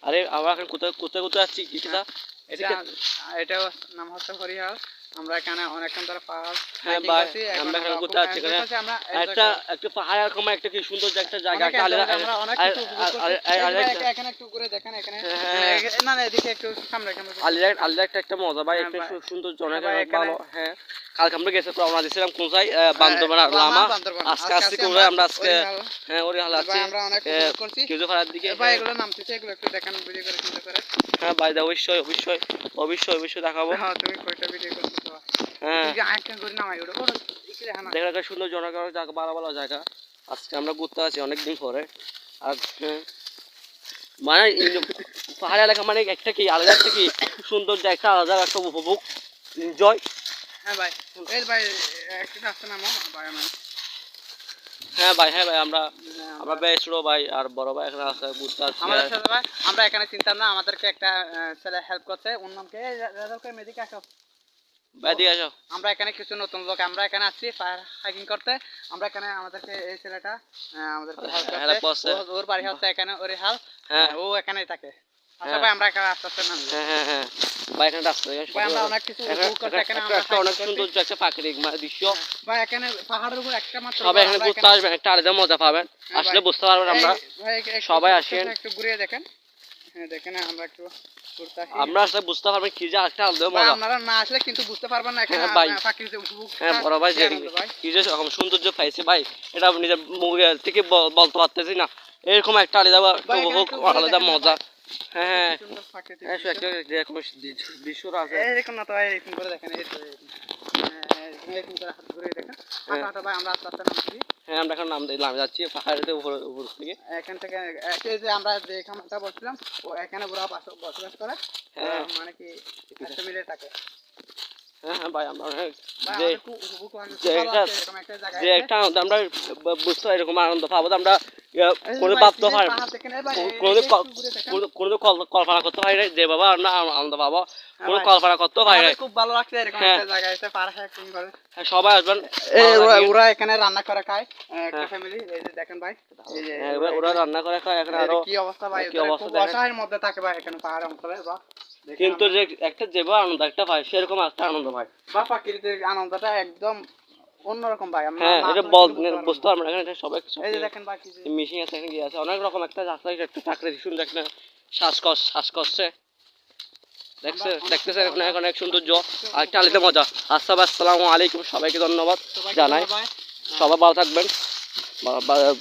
আরে আমরা এখন কোথায় কোথায় কোথায় যাচ্ছি এটা এটা নাম হচ্ছে হরিহর। আমরা এখানে অনেকক্ষণ ধরে পাহাড় হ্যাঁ ভাই আমরা এখন কোথায় যাচ্ছি এখানে একটা একটা পাহাড় এরকম একটা কি সুন্দর একটা জায়গা আমরা অনেক কিছু এখানে একটু ঘুরে দেখেন এখানে না না এদিকে একটু সামনে আলিয়া একটা মজা ভাই একটা সুন্দর জায়গা ভালো। হ্যাঁ কালকে আমরা গেছে রওনা দিয়েছিলাম কোথায় বান্দরবান লামা আজকে আসছি কোথায় আমরা আজকে হ্যাঁ ওরে হাল আছে আমরা অনেক কিছু করছি কিছু খারাপ দিকে ভাই এগুলো নামতেছে এগুলো একটু দেখান ভিডিও করে চিন্তা করে। হ্যাঁ ভাই অবশ্যই অবশ্যই অবশ্যই অবশ্যই দেখাবো। হ্যাঁ তুমি কয়টা ভিডিও করছো হ্যাঁ এই যে আইকন করে নামাই ওটা ওরে দেখা একটা সুন্দর জায়গা ভালো ভালো জায়গা আজকে আমরা ঘুরতে আসছি অনেকদিন পরে। আর মানে পাহাড়ি এলাকা মানে একটা কি আলাদা একটা কি সুন্দর একটা আলাদা একটা উপভোগ এনজয়। হ্যাঁ ভাই এই ভাই একটা রাস্তা নামো ভাই আমার হ্যাঁ ভাই আমরা বেশ ছোট ভাই আর বড় ভাই এখানে আছে ঘুরতে আসছি আমাদের সাথে ভাই আমরা এখানে চিন্তা না আমাদেরকে একটা ছেলে হেল্প করছে ওর নাম কি রেজাল্ট মেডিকে আসো ভাই দিয়ে আসো। আমরা এখানে কিছু নতুন লোক আমরা এখানে আসছি ফায়ার হাইকিং করতে আমরা এখানে আমাদেরকে এই ছেলেটা আমাদেরকে হেল্প করছে ওর বাড়ি হচ্ছে এখানে ওরে হাল ও এখানেই থাকে। আচ্ছা ভাই আমরা এখানে আস্তে আস্তে নামবো। হ্যাঁ ভাই এখানে রাস্তা ভাই আমরা অনেক কিছু উপভোগ করতে এখানে আমরা অনেক সুন্দর একটা প্রাকৃতিক দৃশ্য ভাই এখানে পাহাড়ের উপর একটা মাত্র সবাই এখানে ঘুরতে আসবেন একটা আলাদা মজা পাবেন আসলে বুঝতে পারবেন আমরা সবাই আসেন একটু ঘুরে দেখেন। হ্যাঁ দেখেন আমরা একটু ঘুরতে আসি আমরা আসলে বুঝতে পারবেন কি যে একটা আলাদা মজা আপনারা না আসলে কিন্তু বুঝতে পারবেন না এখানে প্রাকৃতিক উপভোগ। হ্যাঁ বড় ভাই কি যে সৌন্দর্য পাইছে ভাই এটা নিজের মুখ থেকে বলতে পারতেছি না এরকম একটা আলাদা উপভোগ আলাদা মজা। হ্যাঁ দৃশ্য আছে এরকম না তো এরকম করে দেখেন আমরা আস্তে আস্তে নামছি। হ্যাঁ আমরা এখন নাম যাচ্ছি পাহাড়ের উপর থেকে এখান থেকে যে আমরা যে খামারটা বসছিলাম ও এখানে পুরো বসবাস করে মানে কি একটা মিলে থাকে। হ্যাঁ ভাই আমরা যে একটা আমরা বুঝতে এরকম আনন্দ পাবো আমরা কোনো ভাবতে পারি কোনো কল্পনা করতে পারি যে বাবা আমরা আনন্দ পাবো কোনো কল্পনা করতে পারি না। খুব ভালো লাগছে এরকম একটা জায়গায় এসে পাহাড় হাইকিং করে। হ্যাঁ সবাই আসবেন ওরা এখানে রান্না করে খায় একটা ফ্যামিলি এই যে দেখেন ভাই এই যে ওরা রান্না করে খায় এখানে আরো কি অবস্থা ভাই খুব অসহায়ের মধ্যে থাকে ভাই এখানে পাহাড় অঞ্চলে কিন্তু যে একটা যেভাবে আনন্দ একটা পায় সেরকম একটা আনন্দ পায় বা প্রাকৃতিক আনন্দটা একদম অন্যরকম ভাই। হ্যাঁ এটা বুঝতে পারবেন এখানে সবাই এই যে দেখেন বাকি মিশিং আছে এখানে গিয়ে আছে অনেক রকম একটা রাস্তা একটা প্রাকৃতিক সুন্দর একটা শ্বাস করছে দেখতেছেন এখানে অনেক সৌন্দর্য আর একটা আলাদা মজা। আসসালামু আলাইকুম সবাইকে ধন্যবাদ জানাই সবাই ভালো থাকবেন।